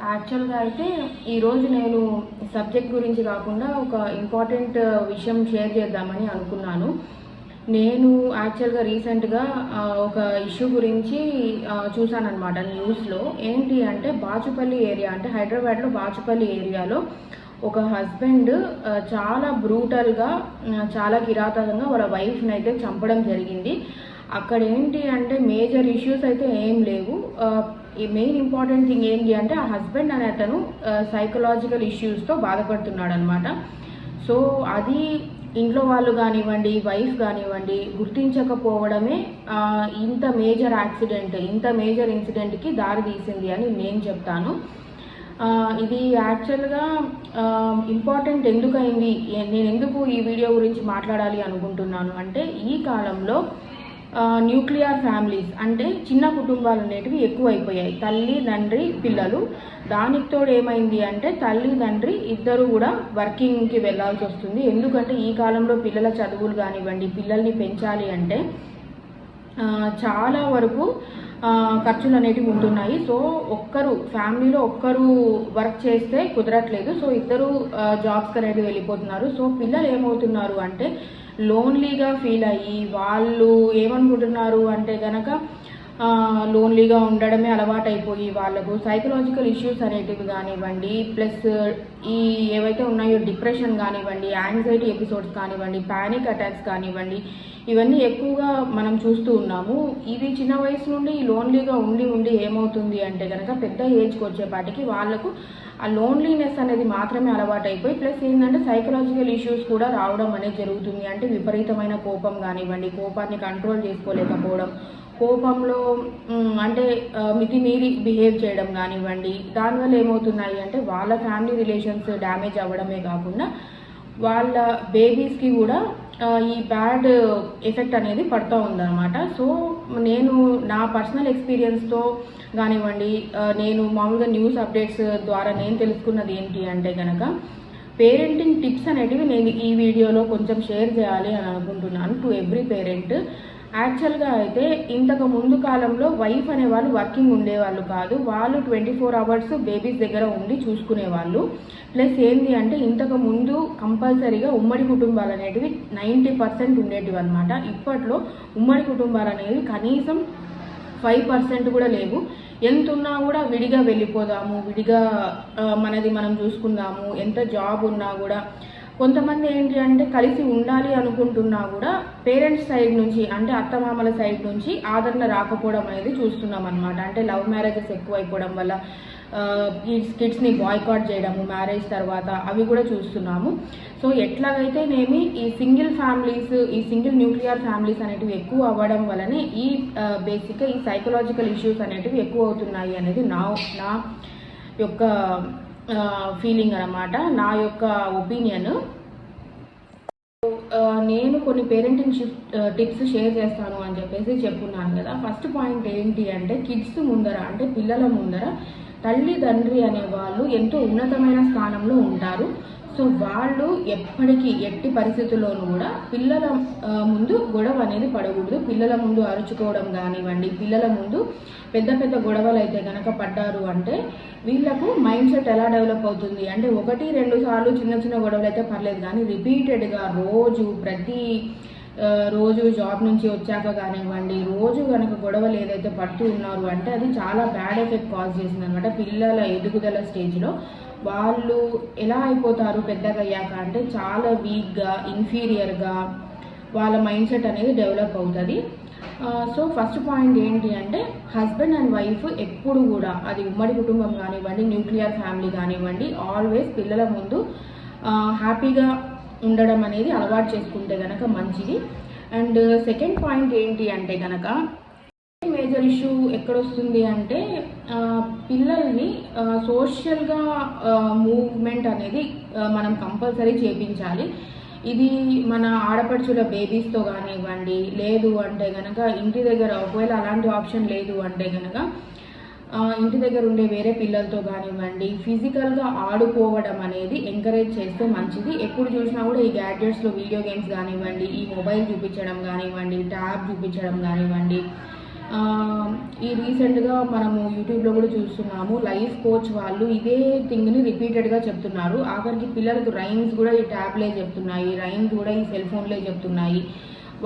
యాక్చువల్గా అయితే ఈరోజు నేను సబ్జెక్ట్ గురించి కాకుండా ఒక ఇంపార్టెంట్ విషయం షేర్ చేద్దామని అనుకున్నాను. నేను యాక్చువల్గా రీసెంట్గా ఒక ఇష్యూ గురించి చూసానన్నమాట న్యూస్లో. ఏంటి అంటే బాచుపల్లి ఏరియా, అంటే హైదరాబాద్లో బాచుపల్లి ఏరియాలో ఒక హస్బెండ్ చాలా బ్రూటల్గా, చాలా కిరాతకంగా వాళ్ళ వైఫ్ని అయితే చంపడం జరిగింది. అక్కడ ఏంటి అంటే మేజర్ ఇష్యూస్ అయితే ఏం లేవు. ఈ మెయిన్ ఇంపార్టెంట్ థింగ్ ఏంటి అంటే ఆ హస్బెండ్ అనే అతను సైకలాజికల్ ఇష్యూస్తో బాధపడుతున్నాడు అనమాట. సో అది ఇంట్లో వాళ్ళు కానివ్వండి, వైఫ్ కానివ్వండి గుర్తించకపోవడమే ఇంత మేజర్ యాక్సిడెంట్, ఇంత మేజర్ ఇన్సిడెంట్కి దారి తీసింది అని నేను చెప్తాను. ఇది యాక్చువల్గా ఇంపార్టెంట్ ఎందుకైంది, నేను ఎందుకు ఈ వీడియో గురించి మాట్లాడాలి అనుకుంటున్నాను అంటే, ఈ కాలంలో న్యూక్లియర్ ఫ్యామిలీస్ అంటే చిన్న కుటుంబాలు అనేటివి ఎక్కువైపోయాయి. తల్లి, తండ్రి, పిల్లలు. దానికి తోడు ఏమైంది అంటే తల్లి, తండ్రి ఇద్దరు కూడా వర్కింగ్కి వెళ్ళాల్సి వస్తుంది. ఎందుకంటే ఈ కాలంలో పిల్లల చదువులు కానివ్వండి, పిల్లల్ని పెంచాలి అంటే చాలా వరకు ఖర్చులు అనేటివి ఉంటున్నాయి. సో ఫ్యామిలీలో ఒక్కరు వర్క్ చేస్తే కుదరట్లేదు. సో ఇద్దరు జాబ్స్కి అనేది వెళ్ళిపోతున్నారు. సో పిల్లలు ఏమవుతున్నారు అంటే లోన్లీగా ఫీల్ అయ్యి వాళ్ళు ఏమనుకుంటున్నారు అంటే కనుక లోన్లీగా ఉండడమే అలవాటైపోయి వాళ్ళకు సైకలాజికల్ ఇష్యూస్ అనేటివి కానివ్వండి, ప్లస్ ఈ ఏవైతే ఉన్నాయో డిప్రెషన్ కానివ్వండి, యాంగ్జైటీ ఎపిసోడ్స్ కానివ్వండి, ప్యానిక్ అటాక్స్ కానివ్వండి, ఇవన్నీ ఎక్కువగా మనం చూస్తూ ఉన్నాము. ఇది చిన్న వయసు నుండి లోన్లీగా ఉండి ఏమవుతుంది అంటే కనుక పెద్ద ఏజ్కి వచ్చేపాటికి వాళ్ళకు ఆ లోన్లీనెస్ అనేది మాత్రమే అలవాటు అయిపోయి, ప్లస్ ఏంటంటే సైకలాజికల్ ఇష్యూస్ కూడా రావడం అనేది జరుగుతుంది. అంటే విపరీతమైన కోపం కానివ్వండి, కోపాన్ని కంట్రోల్ చేసుకోలేకపోవడం, కోపంలో అంటే మితిమీరి బిహేవ్ చేయడం కానివ్వండి, దానివల్ల ఏమవుతున్నాయి అంటే వాళ్ళ ఫ్యామిలీ రిలేషన్స్ డ్యామేజ్ అవ్వడమే కాకుండా వాళ్ళ బేబీస్కి కూడా ఈ బ్యాడ్ ఎఫెక్ట్ అనేది పడుతూ ఉందన్నమాట. సో నేను నా పర్సనల్ ఎక్స్పీరియన్స్తో కానివ్వండి, నేను మామూలుగా న్యూస్ అప్డేట్స్ ద్వారా నేను తెలుసుకున్నది ఏంటి అంటే కనుక పేరెంటింగ్ టిప్స్ అనేటివి నేను ఈ వీడియోలో కొంచెం షేర్ చేయాలి అని అనుకుంటున్నాను టు ఎవ్రీ పేరెంట్. యాక్చువల్గా అయితే ఇంతకు ముందు కాలంలో వైఫ్ అనేవాళ్ళు వర్కింగ్ ఉండేవాళ్ళు కాదు. వాళ్ళు 24 hours బేబీస్ దగ్గర ఉండి చూసుకునేవాళ్ళు. ప్లస్ ఏంటి అంటే ఇంతకు ముందు కంపల్సరీగా ఉమ్మడి కుటుంబాలు అనేటివి 90% ఉండేటివి అనమాట. ఇప్పట్లో ఉమ్మడి కుటుంబాలు అనేవి కనీసం 5% కూడా లేవు. ఎంత ఉన్నా కూడా విడిగా వెళ్ళిపోదాము, విడిగా మనది మనం చూసుకుందాము, ఎంత జాబ్ ఉన్నా కూడా కొంతమంది ఏంటి అంటే కలిసి ఉండాలి అనుకుంటున్నా కూడా పేరెంట్స్ సైడ్ నుంచి, అంటే అత్తమామల సైడ్ నుంచి ఆదరణ రాకపోవడం అనేది చూస్తున్నాం అనమాట. అంటే లవ్ మ్యారేజెస్ ఎక్కువైపోవడం వల్ల కిడ్స్ని బాయ్కాట్ చేయడము మ్యారేజ్ తర్వాత అవి కూడా చూస్తున్నాము. సో ఎట్లాగైతేనేమి ఈ సింగిల్ న్యూక్లియర్ ఫ్యామిలీస్ అనేటివి ఎక్కువ అవ్వడం వల్లనే ఈ బేసిక్గా ఈ సైకలాజికల్ ఇష్యూస్ అనేటివి ఎక్కువ అవుతున్నాయి అనేది నా యొక్క ఫీలింగ్ అనమాట, నా యొక్క ఒపీనియన్. నేను కొన్ని పేరెంటింగ్ టిప్స్ షేర్ చేస్తాను అని చెప్పేసి చెప్పున్నాను కదా. ఫస్ట్ పాయింట్ ఏంటి అంటే కిడ్స్ ముందర, అంటే పిల్లల ముందర తల్లి తండ్రి అనేవాళ్ళు ఎంతో ఉన్నతమైన స్థానంలో ఉంటారు. సో వాళ్ళు ఎట్టి పరిస్థితుల్లోనూ కూడా పిల్లల ముందు గొడవ అనేది పడకూడదు. పిల్లల ముందు అరుచుకోవడం కానివ్వండి, పిల్లల ముందు పెద్ద గొడవలు అయితే కనుక పడ్డారు అంటే వీళ్ళకు మైండ్ సెట్ ఎలా డెవలప్ అవుతుంది అంటే 1-2 సార్లు చిన్న గొడవలు అయితే పర్లేదు, కానీ రిపీటెడ్గా ప్రతి రోజు జాబ్ నుంచి వచ్చాక కానివ్వండి రోజు కనుక గొడవలు ఏదైతే పడుతూ ఉన్నారు అంటే అది చాలా బ్యాడ్ ఎఫెక్ట్ కాజ్ చేసింది అనమాట. పిల్లల ఎదుగుదల స్టేజ్లో వాళ్ళు ఎలా అయిపోతారు పెద్దగా అయ్యాక అంటే చాలా వీక్గా, ఇన్ఫీరియర్గా వాళ్ళ మైండ్ సెట్ అనేది డెవలప్ అవుతుంది. సో ఫస్ట్ పాయింట్ ఏంటి అంటే హస్బెండ్ అండ్ వైఫ్ ఎప్పుడు కూడా, అది ఉమ్మడి కుటుంబం కానివ్వండి, న్యూక్లియర్ ఫ్యామిలీ కానివ్వండి, ఆల్వేస్ పిల్లల ముందు హ్యాపీగా ఉండడం అనేది అలవాటు చేసుకుంటే కనుక మంచిది. అండ్ సెకండ్ పాయింట్ ఏంటి అంటే కనుక మేజర్ ఇష్యూ ఎక్కడొస్తుంది అంటే పిల్లల్ని సోషల్గా మూవ్మెంట్ అనేది మనం కంపల్సరీ చేయించాలి. ఇది మన ఆడపడుచుల బేబీస్తో కానివ్వండి, లేదు అంటే కనుక ఇంటి దగ్గర ఒకవేళ అలాంటి ఆప్షన్ లేదు అంటే కనుక ఇంటి దగ్గర ఉండే వేరే పిల్లలతో కానివ్వండి ఫిజికల్గా ఆడుకోవడం అనేది ఎంకరేజ్ చేస్తే మంచిది. ఎప్పుడు చూసినా కూడా ఈ గ్యాడ్జెట్స్లో వీడియో గేమ్స్ కానివ్వండి, ఈ మొబైల్ చూపించడం కానివ్వండి, ట్యాబ్ చూపించడం కానివ్వండి, ఈ రీసెంట్గా మనము యూట్యూబ్లో కూడా చూస్తున్నాము, లైఫ్ కోచ్ వాళ్ళు ఇదే థింగ్ని రిపీటెడ్గా చెప్తున్నారు. ఆఖరికి పిల్లలకు రైమ్స్ కూడా ఈ ట్యాబ్లే చెప్తున్నాయి, రైమ్స్ కూడా ఈ సెల్ ఫోన్లే చెప్తున్నాయి.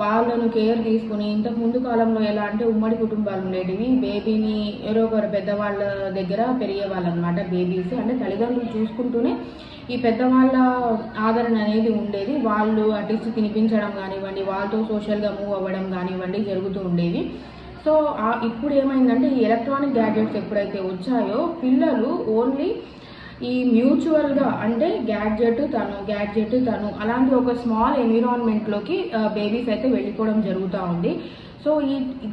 వాళ్ళను కేర్ తీసుకుని, ఇంతకు ముందు కాలంలో ఎలా అంటే ఉమ్మడి కుటుంబాలు ఉండేటివి, బేబీని ఎవరో ఒకరు పెద్దవాళ్ళ దగ్గర పెరిగేవాళ్ళు అనమాట. బేబీస్ అంటే తల్లిదండ్రులు చూసుకుంటూనే ఈ పెద్దవాళ్ళ ఆదరణ అనేది ఉండేది. వాళ్ళు అటిస్ట్ తినిపించడం కానివ్వండి, వాళ్ళతో సోషల్గా మూవ్ అవ్వడం కానివ్వండి జరుగుతూ ఉండేది. సో ఇప్పుడు ఏమైందంటే ఈ ఎలక్ట్రానిక్ గ్యాడ్జెట్స్ ఎప్పుడైతే వచ్చాయో పిల్లలు ఓన్లీ ఈ మ్యూచువల్గా అంటే గ్యాడ్జెట్ తను అలాంటి ఒక స్మాల్ ఎన్విరాన్మెంట్లోకి బేబీస్ అయితే వెళ్ళిపోవడం జరుగుతూ ఉంది. సో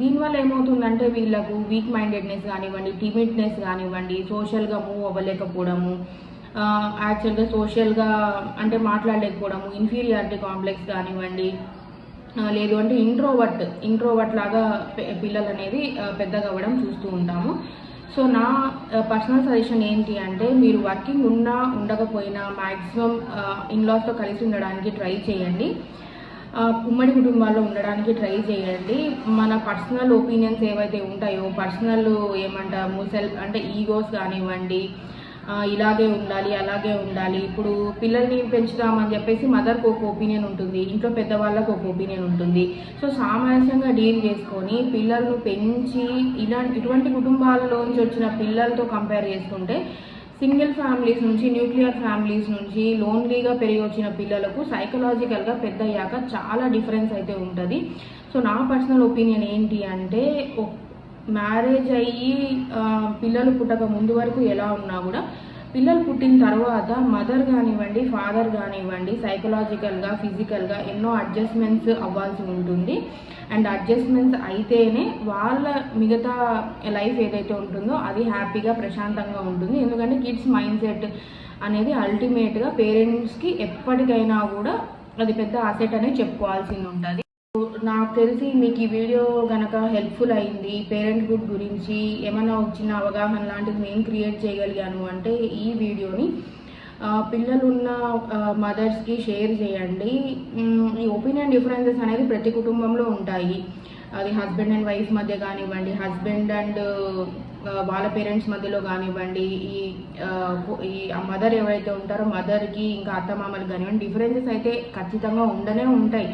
దీనివల్ల ఏమవుతుందంటే వీళ్ళకు వీక్ మైండెడ్నెస్ కానివ్వండి, టిమిడ్నెస్ కానివ్వండి, సోషల్గా మూవ్ అవ్వలేకపోవడము, యాక్చువల్గా సోషల్గా అంటే మాట్లాడలేకపోవడము, ఇన్ఫీరియారిటీ కాంప్లెక్స్ కానివ్వండి, లేదు అంటే ఇంట్రోవర్ట్ లాగా పిల్లలు అనేది పెద్దగా అవ్వడం చూస్తూ ఉంటాము. సో నా పర్సనల్ సజెషన్ ఏంటి అంటే మీరు వర్కింగ్ ఉన్నా ఉండకపోయినా మ్యాక్సిమం ఇన్లాస్తో కలిసి ఉండడానికి ట్రై చేయండి, ఉమ్మడి కుటుంబాల్లో ఉండడానికి ట్రై చేయండి. మన పర్సనల్ ఒపీనియన్స్ ఏవైతే ఉంటాయో, పర్సనల్ ఏమంటాము అంటే ఈగోస్ కానివ్వండి, ఇలాగే ఉండాలి అలాగే ఉండాలి, ఇప్పుడు పిల్లల్ని పెంచుదామని చెప్పేసి మదర్కి ఒక ఒపీనియన్ ఉంటుంది, ఇంట్లో పెద్దవాళ్ళకు ఒక ఒపీనియన్ ఉంటుంది. సో సామరస్యంగా డీల్ చేసుకొని పిల్లలను పెంచి ఇటువంటి కుటుంబాల్లోంచి వచ్చిన పిల్లలతో కంపేర్ చేసుకుంటే సింగిల్ ఫ్యామిలీస్ నుంచి, న్యూక్లియర్ ఫ్యామిలీస్ నుంచి లోన్లీగా పెరిగి వచ్చిన పిల్లలకు సైకలాజికల్గా పెద్ద అయ్యాక చాలా డిఫరెన్స్ అయితే ఉంటుంది. సో నా పర్సనల్ ఒపీనియన్ ఏంటి అంటే మ్యారేజ్ అయ్యి పిల్లలు పుట్టక ముందు వరకు ఎలా ఉన్నా కూడా పిల్లలు పుట్టిన తర్వాత మదర్ కానివ్వండి, ఫాదర్ కానివ్వండి సైకలాజికల్గా, ఫిజికల్గా ఎన్నో అడ్జస్ట్మెంట్స్ అవ్వాల్సి ఉంటుంది. అండ్ అడ్జస్ట్మెంట్స్ అయితేనే వాళ్ళ మిగతా లైఫ్ ఏదైతే ఉంటుందో అది హ్యాపీగా ప్రశాంతంగా ఉంటుంది. ఎందుకంటే కిడ్స్ మైండ్ సెట్ అనేది అల్టిమేట్గా పేరెంట్స్కి ఎప్పటికైనా కూడా అది పెద్ద అసెట్ అనేది చెప్పుకోవాల్సింది ఉంటుంది. నాకు తెలిసి మీకు ఈ వీడియో కనుక హెల్ప్ఫుల్ అయింది, పేరెంట్హుడ్ గురించి ఏమైనా వచ్చిన అవగాహన లాంటిది నేను క్రియేట్ చేయగలిగాను అంటే ఈ వీడియోని పిల్లలున్న మదర్స్కి షేర్ చేయండి. ఈ ఒపీనియన్ డిఫరెన్సెస్ అనేది ప్రతి కుటుంబంలో ఉంటాయి. అది హస్బెండ్ అండ్ వైఫ్ మధ్య కానివ్వండి, హస్బెండ్ అండ్ వాళ్ళ పేరెంట్స్ మధ్యలో కానివ్వండి, ఈ మదర్ ఎవరైతే ఉంటారో మదర్కి ఇంకా అత్తమామలకు కానివ్వండి డిఫరెన్సెస్ అయితే ఖచ్చితంగా ఉండనే ఉంటాయి.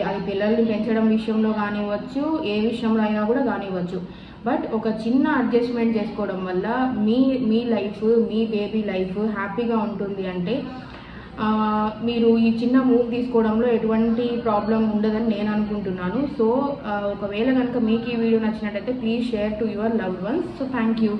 అది పిల్లల్ని పెంచడం విషయంలో కానివ్వచ్చు, ఏ విషయంలో అయినా కూడా కానివ్వచ్చు. బట్ ఒక చిన్న అడ్జస్ట్మెంట్ చేసుకోవడం వల్ల మీ లైఫ్, మీ బేబీ లైఫ్ హ్యాపీగా ఉంటుంది. అంటే మీరు ఈ చిన్న మూవ్ తీసుకోవడంలో ఎటువంటి ప్రాబ్లం ఉండదని నేను అనుకుంటున్నాను. సో ఒకవేళ కనుక మీకు ఈ వీడియో నచ్చినట్టయితే please share to your loved ones. So thank you.